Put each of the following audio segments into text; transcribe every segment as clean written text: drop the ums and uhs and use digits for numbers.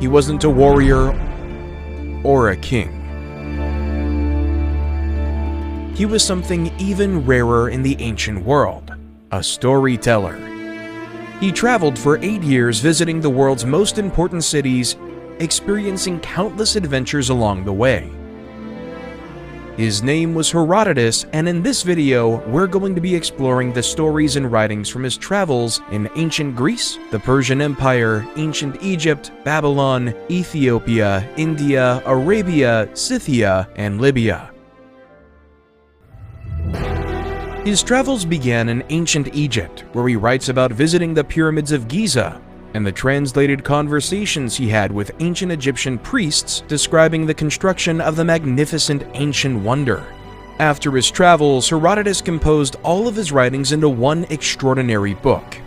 He wasn't a warrior or a king. He was something even rarer in the ancient world, a storyteller. He traveled for 8 years visiting the world's most important cities, experiencing countless adventures along the way. His name was Herodotus, and in this video, we're going to be exploring the stories and writings from his travels in ancient Greece, the Persian Empire, ancient Egypt, Babylon, Ethiopia, India, Arabia, Scythia, and Libya. His travels began in ancient Egypt, where he writes about visiting the Pyramids of Giza and the translated conversations he had with ancient Egyptian priests describing the construction of the magnificent ancient wonder. After his travels, Herodotus composed all of his writings into one extraordinary book,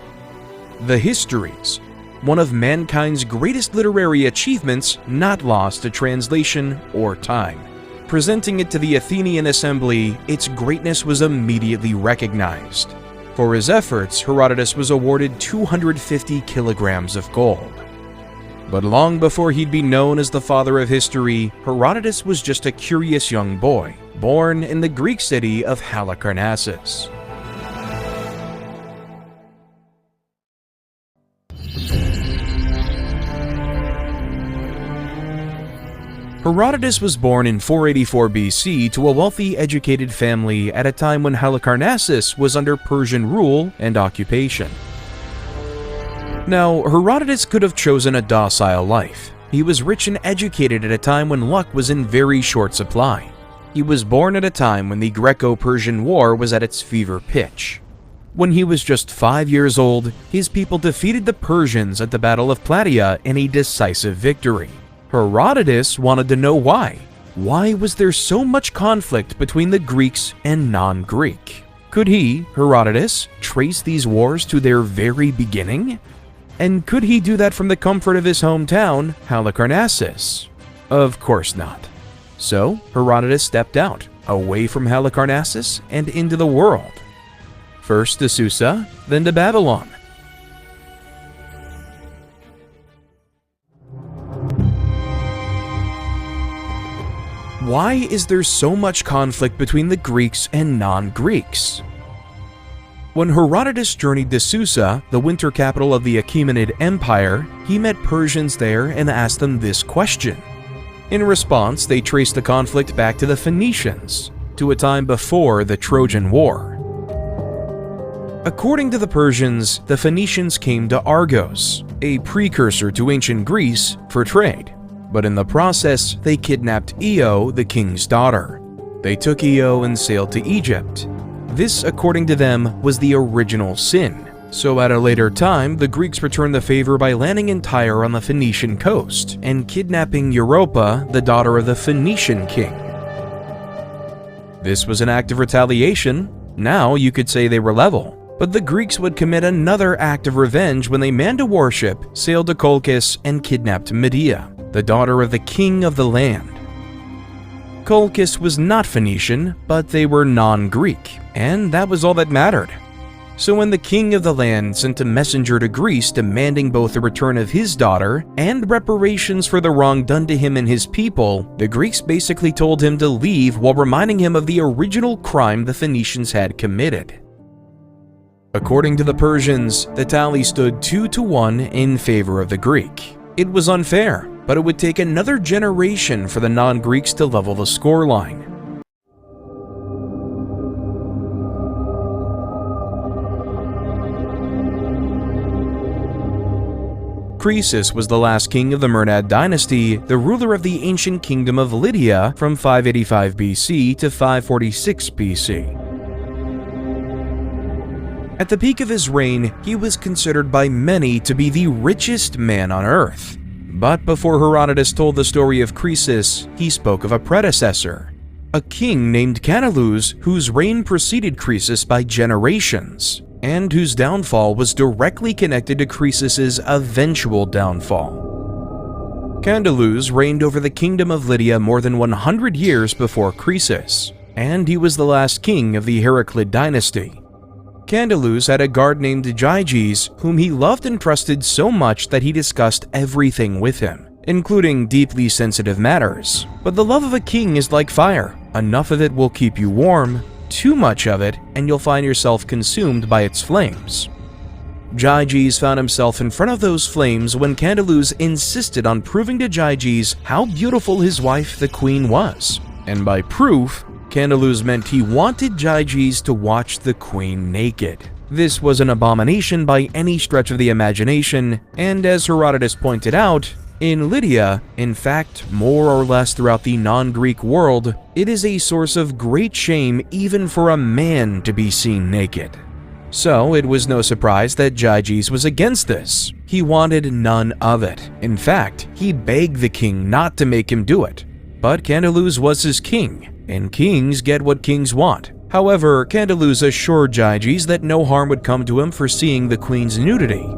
the Histories, one of mankind's greatest literary achievements not lost to translation or time. Presenting it to the Athenian assembly, its greatness was immediately recognized. For his efforts, Herodotus was awarded 250 kilograms of gold. But long before he'd be known as the father of history, Herodotus was just a curious young boy, born in the Greek city of Halicarnassus. Herodotus was born in 484 BC to a wealthy, educated family at a time when Halicarnassus was under Persian rule and occupation. Now, Herodotus could have chosen a docile life. He was rich and educated at a time when luck was in very short supply. He was born at a time when the Greco-Persian War was at its fever pitch. When he was just 5 years old, his people defeated the Persians at the Battle of Plataea in a decisive victory. Herodotus wanted to know why. Why was there so much conflict between the Greeks and non-Greek? Could he, Herodotus, trace these wars to their very beginning? And could he do that from the comfort of his hometown, Halicarnassus? Of course not. So, Herodotus stepped out, away from Halicarnassus and into the world. First to Susa, then to Babylon. Why is there so much conflict between the Greeks and non-Greeks? When Herodotus journeyed to Susa, the winter capital of the Achaemenid Empire, he met Persians there and asked them this question. In response, they traced the conflict back to the Phoenicians, to a time before the Trojan War. According to the Persians, the Phoenicians came to Argos, a precursor to ancient Greece, for trade. But in the process, they kidnapped Io, the king's daughter. They took Io and sailed to Egypt. This, according to them, was the original sin. So at a later time, the Greeks returned the favor by landing in Tyre on the Phoenician coast and kidnapping Europa, the daughter of the Phoenician king. This was an act of retaliation. Now you could say they were level. But the Greeks would commit another act of revenge when they manned a warship, sailed to Colchis, and kidnapped Medea, the daughter of the king of the land. Colchis was not Phoenician, but they were non-Greek, and that was all that mattered. So when the king of the land sent a messenger to Greece demanding both the return of his daughter and reparations for the wrong done to him and his people, the Greeks basically told him to leave while reminding him of the original crime the Phoenicians had committed. According to the Persians, the tally stood 2-1 in favor of the Greek. It was unfair, but it would take another generation for the non-Greeks to level the scoreline. Croesus was the last king of the Mernad dynasty, the ruler of the ancient kingdom of Lydia from 585 BC to 546 BC. At the peak of his reign, he was considered by many to be the richest man on earth. But before Herodotus told the story of Croesus, he spoke of a predecessor, a king named Canalus, whose reign preceded Croesus by generations, and whose downfall was directly connected to Croesus's eventual downfall. Canalus reigned over the kingdom of Lydia more than 100 years before Croesus, and he was the last king of the Heraclid dynasty. Canalus had a guard named Gyges, whom he loved and trusted so much that he discussed everything with him, including deeply sensitive matters. But the love of a king is like fire. Enough of it will keep you warm, too much of it, and you'll find yourself consumed by its flames. Gyges found himself in front of those flames when Candaluz insisted on proving to Gyges how beautiful his wife, the queen, was. And by proof, Candaluz meant he wanted Gyges to watch the queen naked. This was an abomination by any stretch of the imagination, and as Herodotus pointed out, in Lydia, in fact, more or less throughout the non-Greek world, it is a source of great shame even for a man to be seen naked. So it was no surprise that Gyges was against this. He wanted none of it. In fact, he begged the king not to make him do it. But Candaluz was his king, and kings get what kings want. However, Candaluz assured Gyges that no harm would come to him for seeing the queen's nudity.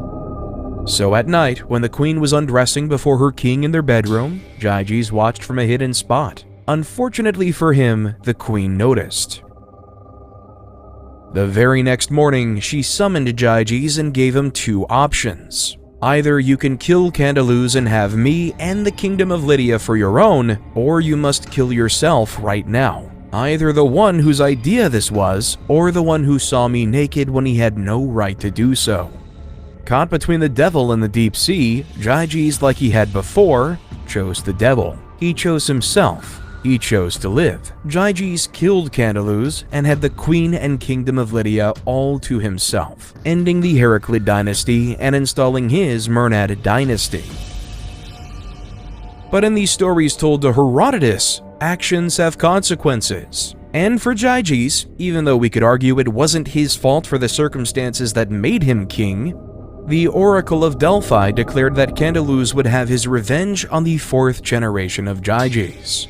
So at night, when the queen was undressing before her king in their bedroom, Gyges watched from a hidden spot. Unfortunately for him, the queen noticed. The very next morning, she summoned Gyges and gave him two options. Either you can kill Candaluz and have me and the kingdom of Lydia for your own, or you must kill yourself right now. Either the one whose idea this was, or the one who saw me naked when he had no right to do so. Caught between the devil and the deep sea, Gyges, like he had before, chose the devil. He chose himself. He chose to live. Gyges killed Candaluz and had the queen and kingdom of Lydia all to himself, ending the Heraclid dynasty and installing his Mernad dynasty. But in these stories told to Herodotus, actions have consequences. And for Gyges, even though we could argue it wasn't his fault for the circumstances that made him king, the Oracle of Delphi declared that Candaluz would have his revenge on the fourth generation of Gyges.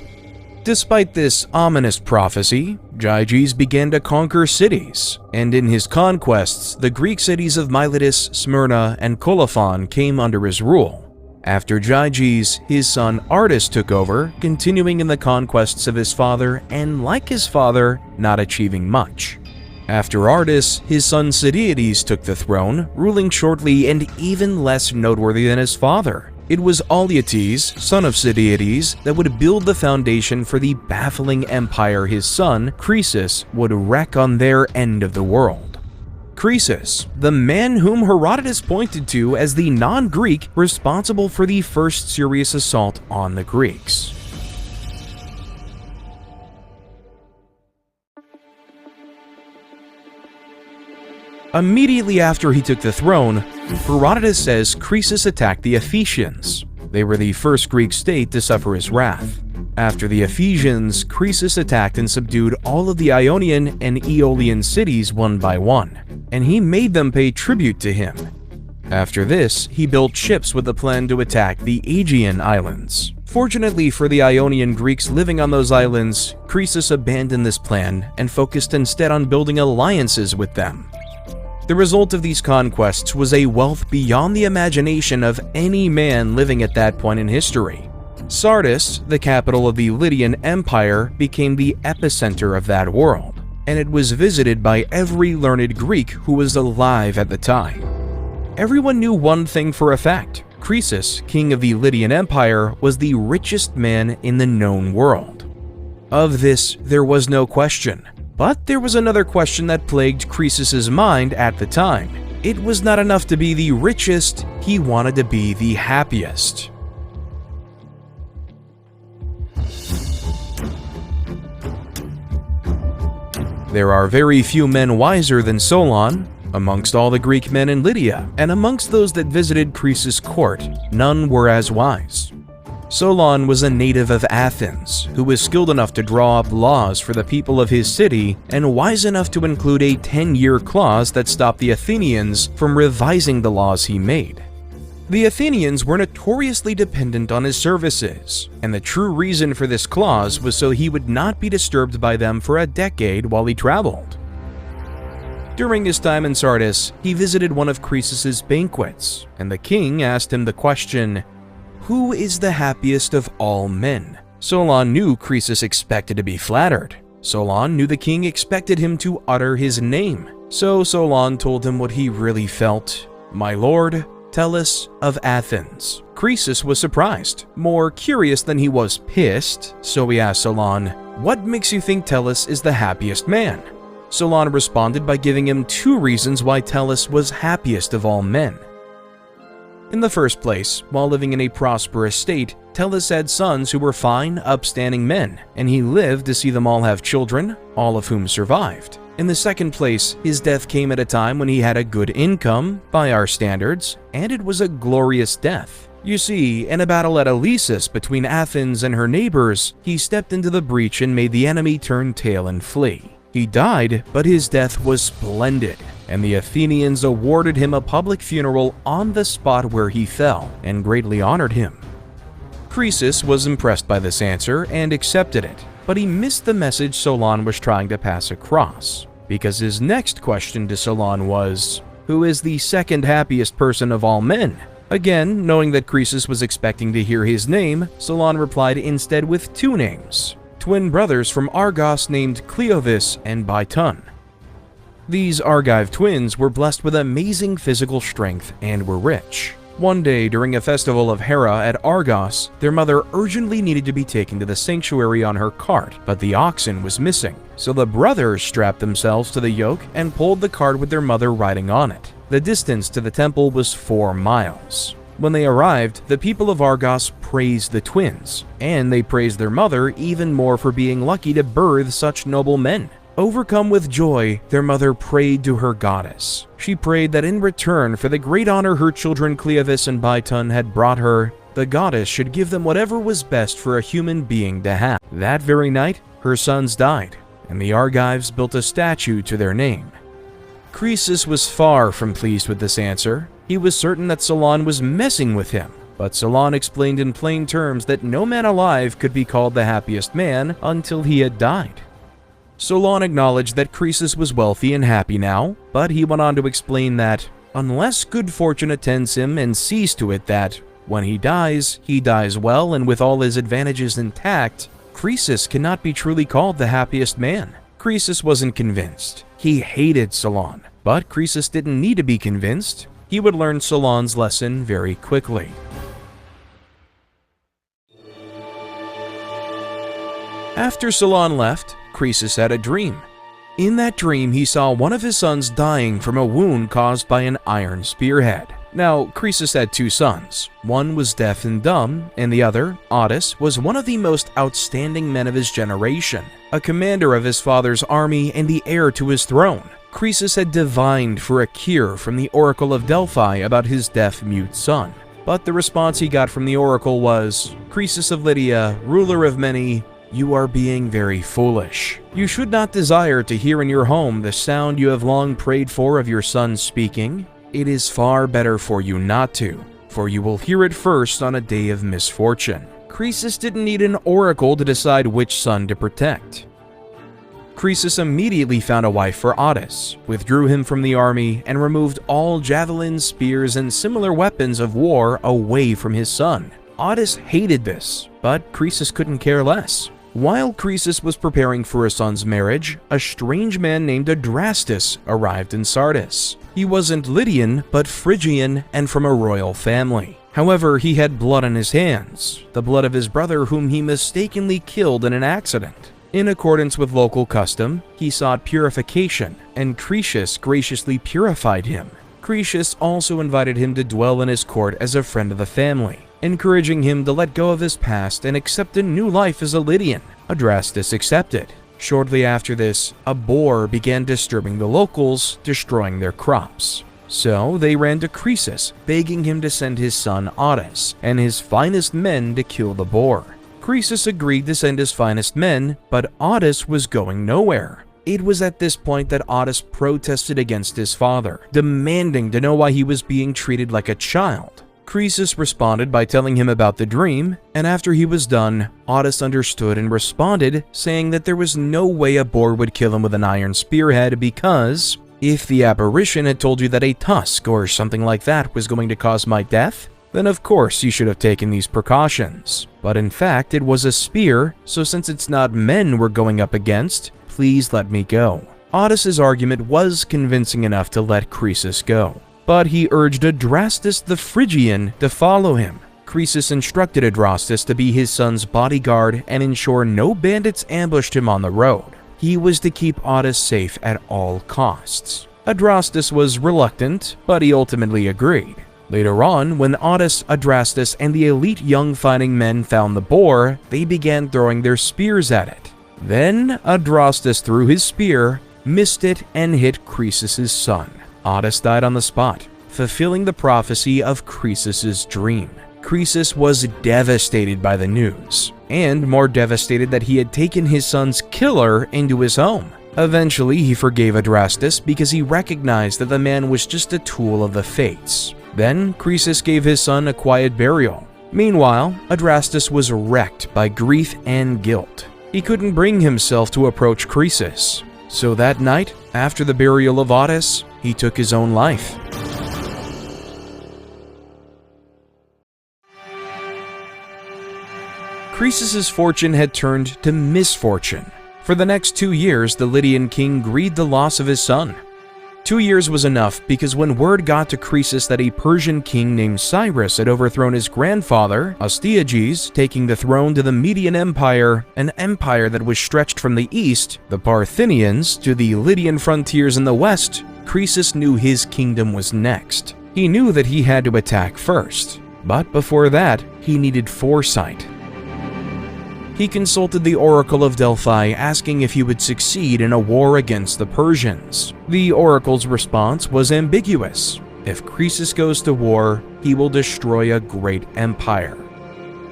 Despite this ominous prophecy, Gyges began to conquer cities, and in his conquests, the Greek cities of Miletus, Smyrna, and Colophon came under his rule. After Gyges, his son Artus took over, continuing in the conquests of his father and, like his father, not achieving much. After Artus, his son Cydiades took the throne, ruling shortly and even less noteworthy than his father. It was Alyattes, son of Cydiades, that would build the foundation for the baffling empire his son, Croesus, would wreck on their end of the world. Croesus, the man whom Herodotus pointed to as the non-Greek responsible for the first serious assault on the Greeks. Immediately after he took the throne, Herodotus says Croesus attacked the Ephesians. They were the first Greek state to suffer his wrath. After the Ephesians, Croesus attacked and subdued all of the Ionian and Aeolian cities one by one, and he made them pay tribute to him. After this, he built ships with the plan to attack the Aegean islands. Fortunately for the Ionian Greeks living on those islands, Croesus abandoned this plan and focused instead on building alliances with them. The result of these conquests was a wealth beyond the imagination of any man living at that point in history. Sardis, the capital of the Lydian Empire, became the epicenter of that world, and it was visited by every learned Greek who was alive at the time. Everyone knew one thing for a fact: Croesus, king of the Lydian Empire, was the richest man in the known world. Of this, there was no question. But there was another question that plagued Croesus's mind at the time. It was not enough to be the richest, he wanted to be the happiest. There are very few men wiser than Solon. Amongst all the Greek men in Lydia, and amongst those that visited Croesus' court, none were as wise. Solon was a native of Athens, who was skilled enough to draw up laws for the people of his city and wise enough to include a 10-year clause that stopped the Athenians from revising the laws he made. The Athenians were notoriously dependent on his services, and the true reason for this clause was so he would not be disturbed by them for a decade while he traveled. During his time in Sardis, he visited one of Croesus's banquets, and the king asked him the question, "Who is the happiest of all men?" Solon knew Croesus expected to be flattered. Solon knew the king expected him to utter his name. So Solon told him what he really felt. "My lord, Tellus of Athens. Croesus was surprised, more curious than he was pissed, so he asked Solon, "What makes you think Tellus is the happiest man?" Solon responded by giving him 2 reasons why Tellus was happiest of all men. In the first place, while living in a prosperous state, Tellus had sons who were fine, upstanding men, and he lived to see them all have children, all of whom survived. In the second place, his death came at a time when he had a good income, by our standards, and it was a glorious death. You see, in a battle at Eleusis between Athens and her neighbors, he stepped into the breach and made the enemy turn tail and flee. He died, but his death was splendid, and the Athenians awarded him a public funeral on the spot where he fell, and greatly honored him. Croesus was impressed by this answer and accepted it, but he missed the message Solon was trying to pass across, because his next question to Solon was, "Who is the second happiest person of all men?" Again, knowing that Croesus was expecting to hear his name, Solon replied instead with 2 names, twin brothers from Argos named Cleovis and Biton. These Argive twins were blessed with amazing physical strength and were rich. One day, during a festival of Hera at Argos, their mother urgently needed to be taken to the sanctuary on her cart, but the oxen was missing. So the brothers strapped themselves to the yoke and pulled the cart with their mother riding on it. The distance to the temple was 4 miles. When they arrived, the people of Argos praised the twins, and they praised their mother even more for being lucky to birth such noble men. Overcome with joy, their mother prayed to her goddess. She prayed that in return for the great honor her children Cleovis and Biton had brought her, the goddess should give them whatever was best for a human being to have. That very night, her sons died, and the Argives built a statue to their name. Croesus was far from pleased with this answer. He was certain that Solon was messing with him, but Solon explained in plain terms that no man alive could be called the happiest man until he had died. Solon acknowledged that Croesus was wealthy and happy now, but he went on to explain that, unless good fortune attends him and sees to it that, when he dies well and with all his advantages intact, Croesus cannot be truly called the happiest man. Croesus wasn't convinced. He hated Solon, but Croesus didn't need to be convinced. He would learn Solon's lesson very quickly. After Solon left, Croesus had a dream. In that dream, he saw one of his sons dying from a wound caused by an iron spearhead. Now, Croesus had 2 sons. One was deaf and dumb, and the other, Otis, was one of the most outstanding men of his generation, a commander of his father's army and the heir to his throne. Croesus had divined for a cure from the Oracle of Delphi about his deaf-mute son. But the response he got from the Oracle was, "Croesus of Lydia, ruler of many, you are being very foolish. You should not desire to hear in your home the sound you have long prayed for of your son speaking. It is far better for you not to, for you will hear it first on a day of misfortune." Croesus didn't need an oracle to decide which son to protect. Croesus immediately found a wife for Otis, withdrew him from the army, and removed all javelins, spears, and similar weapons of war away from his son. Otis hated this, but Croesus couldn't care less. While Croesus was preparing for his son's marriage, a strange man named Adrastus arrived in Sardis. He wasn't Lydian, but Phrygian and from a royal family. However, he had blood on his hands, the blood of his brother whom he mistakenly killed in an accident. In accordance with local custom, he sought purification, and Croesus graciously purified him. Croesus also invited him to dwell in his court as a friend of the family, encouraging him to let go of his past and accept a new life as a Lydian. Adrastus accepted. Shortly after this, a boar began disturbing the locals, destroying their crops. So they ran to Croesus, begging him to send his son Otis and his finest men to kill the boar. Croesus agreed to send his finest men, but Otis was going nowhere. It was at this point that Otis protested against his father, demanding to know why he was being treated like a child. Croesus responded by telling him about the dream, and after he was done, Otis understood and responded, saying that there was no way a boar would kill him with an iron spearhead because, if the apparition had told you that a tusk or something like that was going to cause my death, then of course you should have taken these precautions. But in fact, it was a spear, so since it's not men we're going up against, please let me go. Otis's argument was convincing enough to let Croesus go. but he urged Adrastus the Phrygian to follow him. Croesus instructed Adrastus to be his son's bodyguard and ensure no bandits ambushed him on the road. He was to keep Ottis safe at all costs. Adrastus was reluctant, but he ultimately agreed. Later on, when Ottis, Adrastus, and the elite young fighting men found the boar, they began throwing their spears at it. Then Adrastus threw his spear, missed it, and hit Croesus' son. Ottis died on the spot, fulfilling the prophecy of Croesus' dream. Croesus was devastated by the news, and more devastated that he had taken his son's killer into his home. Eventually, he forgave Adrastus because he recognized that the man was just a tool of the fates. Then, Croesus gave his son a quiet burial. Meanwhile, Adrastus was wrecked by grief and guilt. He couldn't bring himself to approach Croesus. So that night, after the burial of Ottis, he took his own life. Croesus' fortune had turned to misfortune. For the next 2 years, the Lydian king grieved the loss of his son. 2 years was enough because when word got to Croesus that a Persian king named Cyrus had overthrown his grandfather, Astyages, taking the throne to the Median Empire, an empire that was stretched from the east, the Parthians, to the Lydian frontiers in the west, Croesus knew his kingdom was next. He knew that he had to attack first, but before that, he needed foresight. He consulted the Oracle of Delphi, asking if he would succeed in a war against the Persians. The oracle's response was ambiguous. If Croesus goes to war, he will destroy a great empire.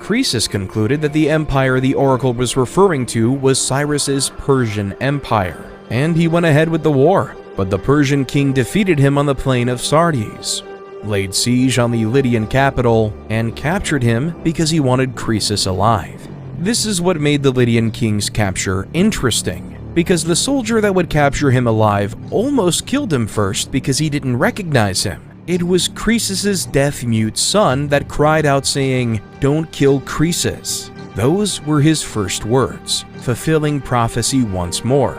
Croesus concluded that the empire the oracle was referring to was Cyrus's Persian Empire, and he went ahead with the war. But the Persian king defeated him on the plain of Sardis, laid siege on the Lydian capital, and captured him because he wanted Croesus alive. This is what made the Lydian king's capture interesting, because the soldier that would capture him alive almost killed him first because he didn't recognize him. It was Croesus' deaf-mute son that cried out saying, "Don't kill Croesus." Those were his first words, fulfilling prophecy once more.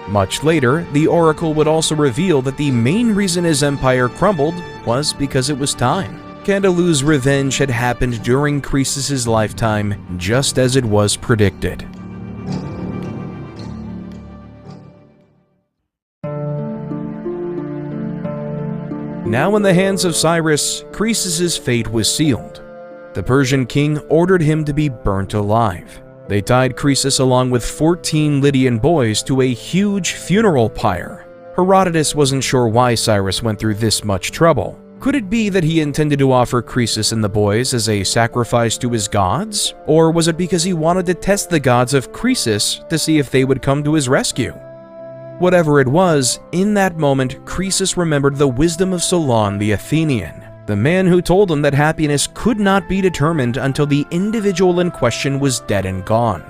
Much later, the oracle would also reveal that the main reason his empire crumbled was because it was time. Candalu's revenge had happened during Croesus' lifetime, just as it was predicted. Now in the hands of Cyrus, Croesus' fate was sealed. The Persian king ordered him to be burnt alive. They tied Croesus along with 14 Lydian boys to a huge funeral pyre. Herodotus wasn't sure why Cyrus went through this much trouble. Could it be that he intended to offer Croesus and the boys as a sacrifice to his gods? Or was it because he wanted to test the gods of Croesus to see if they would come to his rescue? Whatever it was, in that moment, Croesus remembered the wisdom of Solon the Athenian, the man who told him that happiness could not be determined until the individual in question was dead and gone.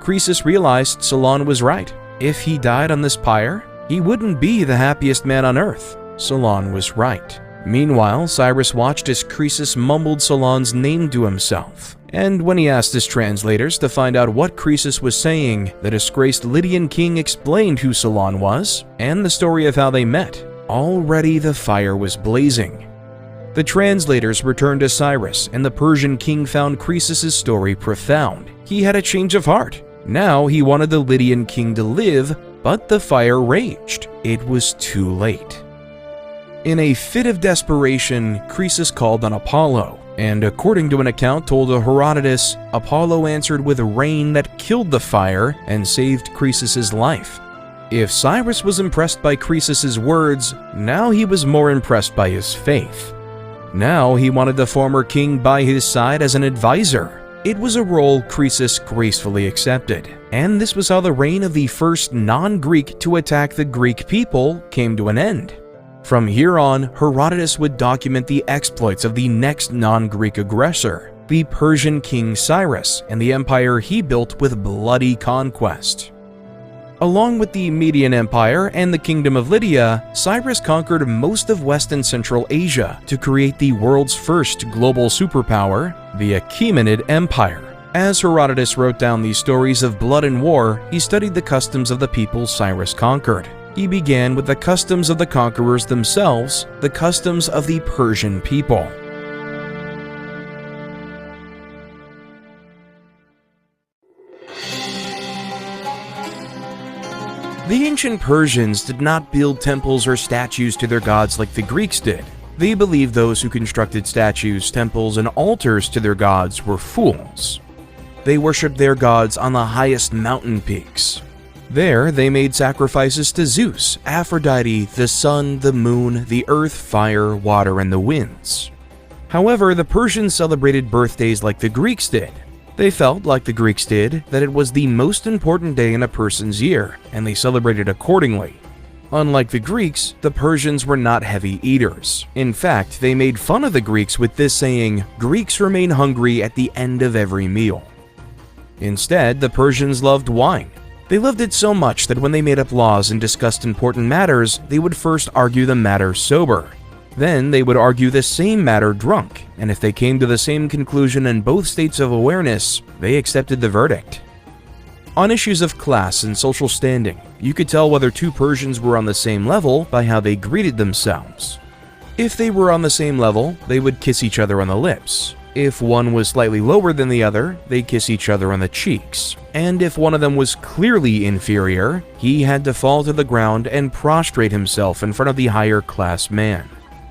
Croesus realized Solon was right. If he died on this pyre, he wouldn't be the happiest man on earth. Solon was right. Meanwhile, Cyrus watched as Croesus mumbled Solon's name to himself. And when he asked his translators to find out what Croesus was saying, the disgraced Lydian king explained who Solon was and the story of how they met. Already the fire was blazing. The translators returned to Cyrus, and the Persian king found Croesus' story profound. He had a change of heart. Now he wanted the Lydian king to live, but the fire raged. It was too late. In a fit of desperation, Croesus called on Apollo, and according to an account told to Herodotus, Apollo answered with rain that killed the fire and saved Croesus' life. If Cyrus was impressed by Croesus' words, now he was more impressed by his faith. Now he wanted the former king by his side as an advisor. It was a role Croesus gracefully accepted, and this was how the reign of the first non-Greek to attack the Greek people came to an end. From here on, Herodotus would document the exploits of the next non-Greek aggressor, the Persian king Cyrus, and the empire he built with bloody conquest. Along with the Median Empire and the Kingdom of Lydia, Cyrus conquered most of West and Central Asia to create the world's first global superpower, the Achaemenid Empire. As Herodotus wrote down these stories of blood and war, he studied the customs of the people Cyrus conquered. He began with the customs of the conquerors themselves, the customs of the Persian people. The ancient Persians did not build temples or statues to their gods like the Greeks did. They believed those who constructed statues, temples, and altars to their gods were fools. They worshipped their gods on the highest mountain peaks. There, they made sacrifices to Zeus, Aphrodite, the sun, the moon, the earth, fire, water, and the winds. However, the Persians celebrated birthdays like the Greeks did. They felt, like the Greeks did, that it was the most important day in a person's year, and they celebrated accordingly. Unlike the Greeks, the Persians were not heavy eaters. In fact, they made fun of the Greeks with this saying, "Greeks remain hungry at the end of every meal." Instead, the Persians loved wine. They loved it so much that when they made up laws and discussed important matters, they would first argue the matter sober. Then they would argue the same matter drunk, and if they came to the same conclusion in both states of awareness, they accepted the verdict. On issues of class and social standing, you could tell whether two Persians were on the same level by how they greeted themselves. If they were on the same level, they would kiss each other on the lips. If one was slightly lower than the other, they'd kiss each other on the cheeks. And if one of them was clearly inferior, he had to fall to the ground and prostrate himself in front of the higher class man.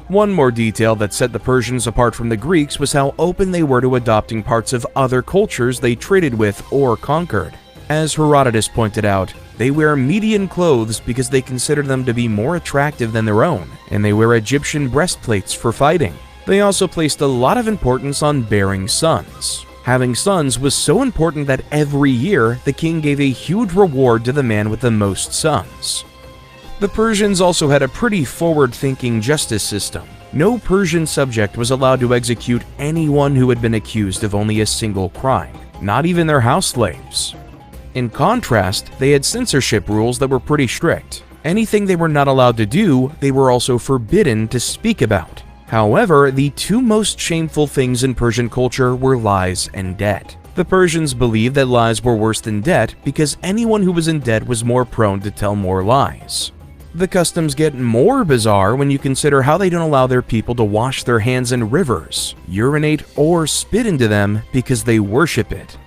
One more detail that set the Persians apart from the Greeks was how open they were to adopting parts of other cultures they traded with or conquered. As Herodotus pointed out, they wear Median clothes because they consider them to be more attractive than their own, and they wear Egyptian breastplates for fighting. They also placed a lot of importance on bearing sons. Having sons was so important that every year the king gave a huge reward to the man with the most sons. The Persians also had a pretty forward-thinking justice system. No Persian subject was allowed to execute anyone who had been accused of only a single crime, not even their house slaves. In contrast, they had censorship rules that were pretty strict. Anything they were not allowed to do, they were also forbidden to speak about. However, the two most shameful things in Persian culture were lies and debt. The Persians believed that lies were worse than debt because anyone who was in debt was more prone to tell more lies. The customs get more bizarre when you consider how they don't allow their people to wash their hands in rivers, urinate, or spit into them because they worship it.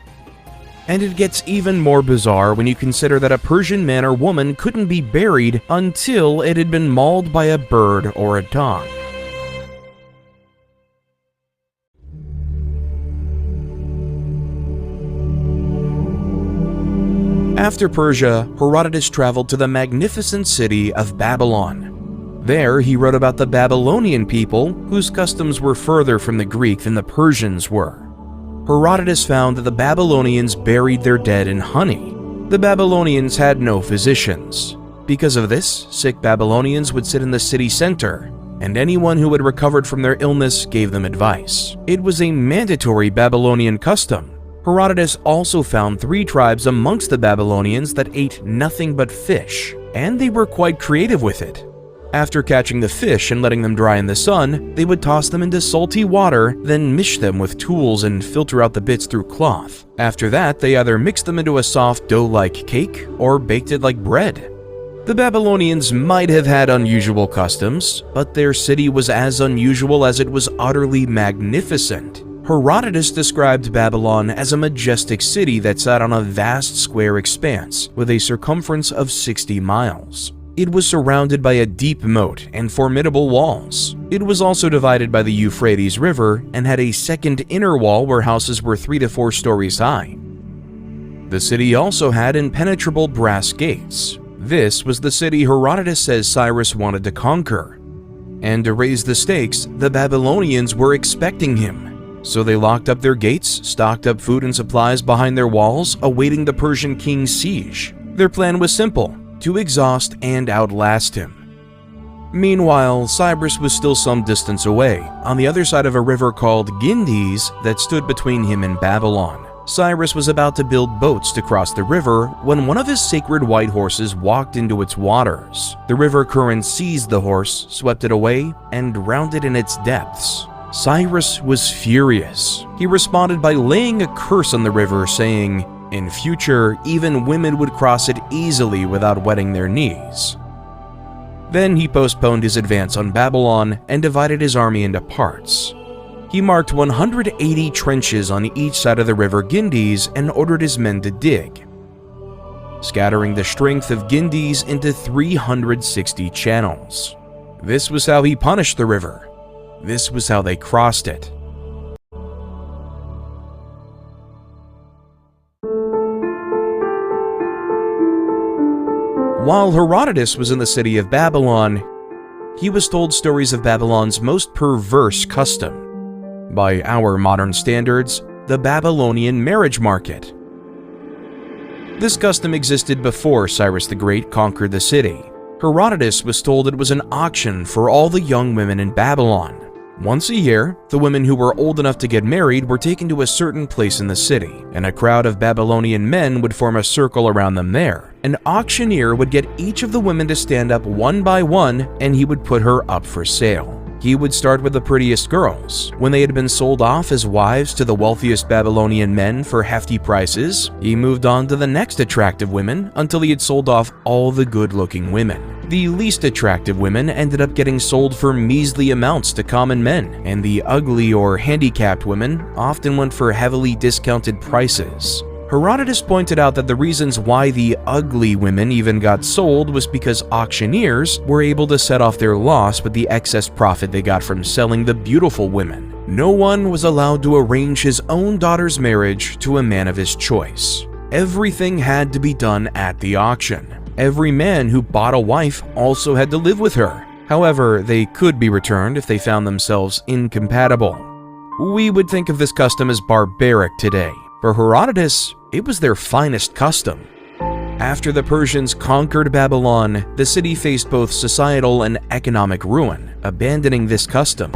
And it gets even more bizarre when you consider that a Persian man or woman couldn't be buried until it had been mauled by a bird or a dog. After Persia, Herodotus traveled to the magnificent city of Babylon. There, he wrote about the Babylonian people, whose customs were further from the Greek than the Persians were. Herodotus found that the Babylonians buried their dead in honey. The Babylonians had no physicians. Because of this, sick Babylonians would sit in the city center, and anyone who had recovered from their illness gave them advice. It was a mandatory Babylonian custom. Herodotus also found 3 tribes amongst the Babylonians that ate nothing but fish, and they were quite creative with it. After catching the fish and letting them dry in the sun, they would toss them into salty water, then mish them with tools and filter out the bits through cloth. After that, they either mixed them into a soft dough-like cake or baked it like bread. The Babylonians might have had unusual customs, but their city was as unusual as it was utterly magnificent. Herodotus described Babylon as a majestic city that sat on a vast square expanse with a circumference of 60 miles. It was surrounded by a deep moat and formidable walls. It was also divided by the Euphrates River and had a second inner wall where houses were 3 to 4 stories high. The city also had impenetrable brass gates. This was the city Herodotus says Cyrus wanted to conquer. And to raise the stakes, the Babylonians were expecting him. So they locked up their gates, stocked up food and supplies behind their walls, awaiting the Persian king's siege. Their plan was simple: to exhaust and outlast him. Meanwhile, Cyrus was still some distance away, on the other side of a river called Gindis that stood between him and Babylon. Cyrus was about to build boats to cross the river when one of his sacred white horses walked into its waters. The river current seized the horse, swept it away, and drowned it in its depths. Cyrus was furious. He responded by laying a curse on the river, saying, "In future, even women would cross it easily without wetting their knees." Then he postponed his advance on Babylon and divided his army into parts. He marked 180 trenches on each side of the river Gindis and ordered his men to dig, scattering the strength of Gindis into 360 channels. This was how he punished the river. This was how they crossed it. While Herodotus was in the city of Babylon, he was told stories of Babylon's most perverse custom. By our modern standards, the Babylonian marriage market. This custom existed before Cyrus the Great conquered the city. Herodotus was told it was an auction for all the young women in Babylon. Once a year, the women who were old enough to get married were taken to a certain place in the city, and a crowd of Babylonian men would form a circle around them there. An auctioneer would get each of the women to stand up one by one, and he would put her up for sale. He would start with the prettiest girls. When they had been sold off as wives to the wealthiest Babylonian men for hefty prices, he moved on to the next attractive women until he had sold off all the good-looking women. The least attractive women ended up getting sold for measly amounts to common men, and the ugly or handicapped women often went for heavily discounted prices. Herodotus pointed out that the reasons why the ugly women even got sold was because auctioneers were able to set off their loss with the excess profit they got from selling the beautiful women. No one was allowed to arrange his own daughter's marriage to a man of his choice. Everything had to be done at the auction. Every man who bought a wife also had to live with her. However, they could be returned if they found themselves incompatible. We would think of this custom as barbaric today. For Herodotus, it was their finest custom. After the Persians conquered Babylon, the city faced both societal and economic ruin, abandoning this custom.